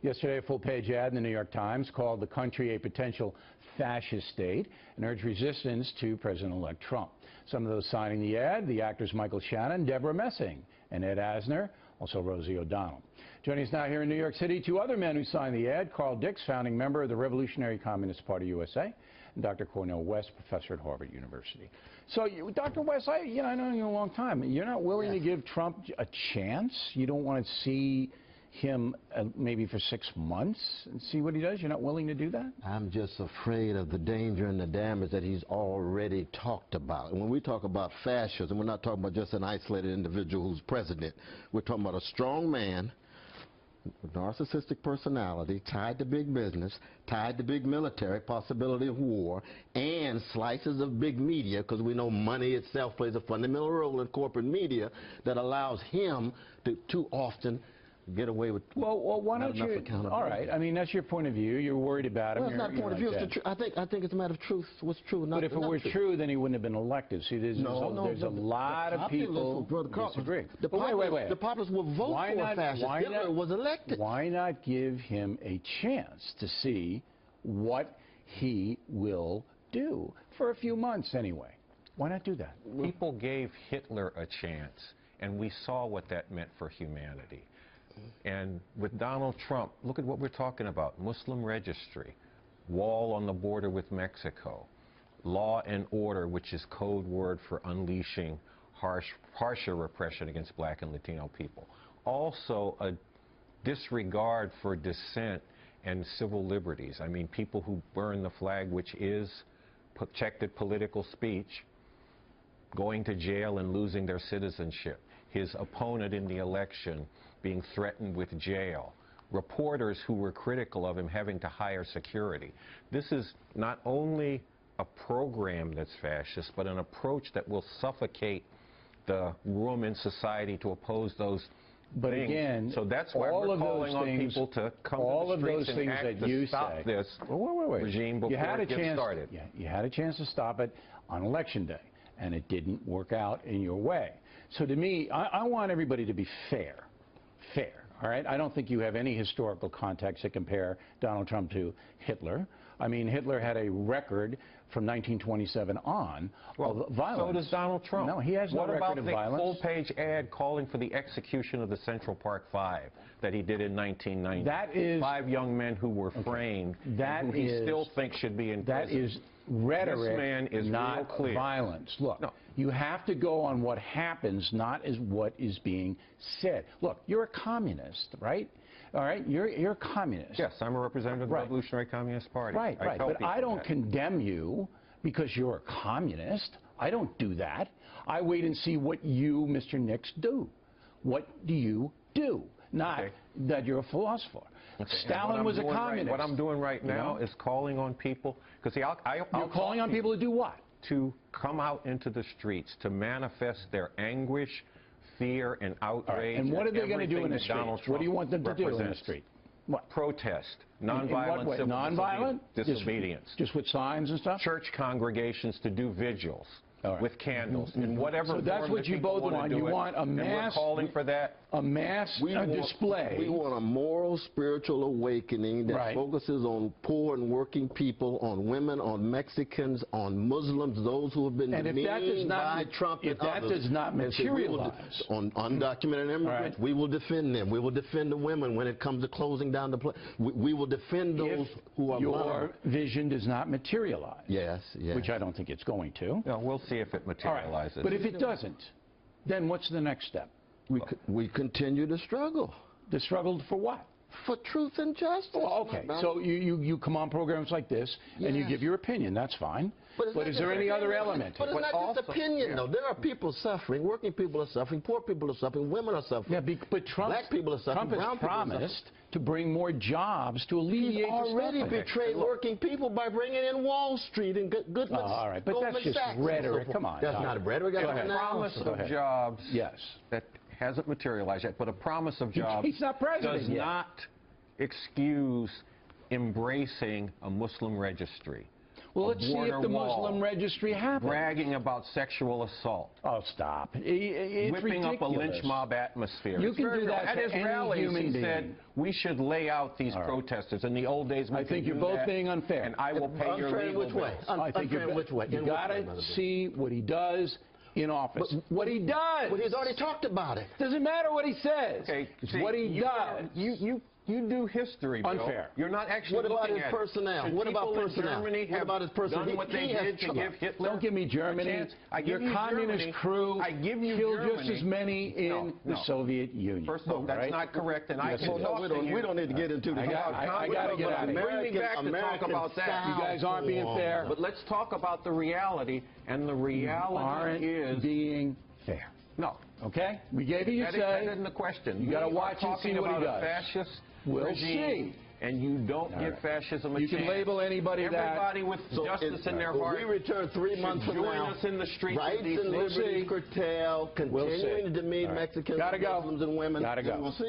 Yesterday, a full-page ad in the New York Times called the country a potential fascist state and urged resistance to President-elect Trump. Some of those signing the ad, the actors Michael Shannon, Deborah Messing, and Ed Asner, also Rosie O'Donnell. Joining us now here in New York City, two other men who signed the ad, Carl Dix, founding member of the Revolutionary Communist Party USA, and Dr. Cornel West, professor at Harvard University. So, Dr. West, I know you a long time. You're not willing to give Trump a chance? You don't want to see him maybe for 6 months and see what he does? You're not willing to do that? I'm just afraid of the danger and the damage that he's already talked about. And when we talk about fascism, we're not talking about just an isolated individual who's president. We're talking about a strong man, narcissistic personality, tied to big business, tied to big military, possibility of war, and slices of big media, because we know money itself plays a fundamental role in corporate media that allows him to too often get away with why don't you? All right, I mean, that's your point of view. You're worried about him. Well, it's not point of view. It's I think it's a matter of truth. What's true? But if it were true, then he wouldn't have been elected. See, there's a lot of people who disagree. The populace will vote for a fascist. Hitler was elected. Why not give him a chance to see what he will do for a few months anyway? Why not do that? People gave Hitler a chance, and we saw what that meant for humanity. And with Donald Trump, look at what we're talking about. Muslim registry, wall on the border with Mexico, law and order, which is code word for unleashing harsher repression against black and Latino people. Also a disregard for dissent and civil liberties. I mean, people who burn the flag, which is protected political speech, going to jail and losing their citizenship. His opponent in the election being threatened with jail. Reporters who were critical of him having to hire security. This is not only a program that's fascist, but an approach that will suffocate the room in society to oppose those But things. Again, so that's why we're calling on people to come to the streets and act to stop this regime before it gets started. You had a chance to stop it on Election Day, and it didn't work out in your way. So to me, I want everybody to be fair, all right? I don't think you have any historical context to compare Donald Trump to Hitler. I mean, Hitler had a record from 1927 on of violence. So does Donald Trump. No, he has no record of violence. What about the full-page ad calling for the execution of the Central Park Five that he did in 1990? That is 5 young men who were framed, who he still thinks should be in prison. That is rhetoric, this man is not real clear. Violence. Look, you have to go on what happens, not as what is being said. Look, you're a communist, right? All right, you're a communist. Yes, I'm a representative of the Revolutionary Communist Party. Right, but I don't condemn you because you're a communist. I don't do that. I wait and see what you, Mr. Nix, do. What do you do? Not that you're a philosopher. Stalin was a communist. What I'm doing right now is calling on people, because you're calling on people to do what? To come out into the streets, to manifest their anguish, fear, and outrage. And what are they going to do in the street? What do you want them to do in the street? What? Protest. Nonviolent civil disobedience. Just with signs and stuff? Church congregations to do vigils. With candles, in whatever form. So that's what you both want. You want a mass. And we're calling for that. A mass display. We want a moral, spiritual awakening that focuses on poor and working people, on women, on Mexicans, on Muslims, those who have been demeaned by Trump and others. If that does not materialize. On undocumented immigrants, we will defend them. We will defend the women when it comes to closing down the place. We will defend those who are your vision does not materialize. Yes. Which I don't think it's going to. No, we'll see if it materializes. But if it doesn't, then what's the next step? We continue to struggle. To struggle for what? For truth and justice. Well, okay, so you come on programs like this and you give your opinion. That's fine. But is there any other element? But it's not just opinion, though. There are people suffering. Working people are suffering. Poor people are suffering. Women are suffering. Yeah, but black people are suffering. Trump has promised to bring more jobs to alleviate the suffering. He's already betrayed working people by bringing in Wall Street and Goodman. All right, but that's just rhetoric. Come on. That's not rhetoric. It's a promise of jobs. Yes. That hasn't materialized yet, but a promise of jobs He's not president does not excuse embracing a Muslim registry. Well, let's see border if the wall, Muslim registry happened. bragging about sexual assault, Oh, stop. It's whipping ridiculous. up a lynch mob atmosphere. You It's can very do real. that At to his any rallies, human he being. said, we should lay out these All right. protesters. In the old days, we I could think you're do both that, being unfair. and I will pay your Unfair in legal which way? bills. I think Unfair in which way? You In which got way, to Brother Bill? see what he does in office. What he does. But he's already talked about it. Doesn't matter what he says. Okay, It's see, what he does. You do history, Bill. Unfair. You're not actually What about looking his at it. personnel? Should What about people in personnel? Germany What have about his personnel? done what they He has did to trouble. give Hitler Don't give me a Germany. chance? I Your give you communist Germany. crew I give you killed Germany. just as many in the No. Soviet Union. First of all, that's right? not correct, and I Yes, can it is. talk to you. We don't need to get into this. I got to get out of here. Bring me back to talk about that. You guys aren't being fair. But let's talk about the reality, and the reality Aren't is being fair. no. Okay? We gave you your That say. isn't the question. You gotta We watch are and see talking what he about does. a fascist We'll regime, see. and you don't All give right. fascism a You chance. can label anybody that. Everybody with justice in their heart We return 3 months should from join now. us in the streets Rights of these and cities. liberties curtailed, We'll see. continuing to demean All right. Mexicans, Gotta go. Muslims, and women. Gotta go. And we'll see.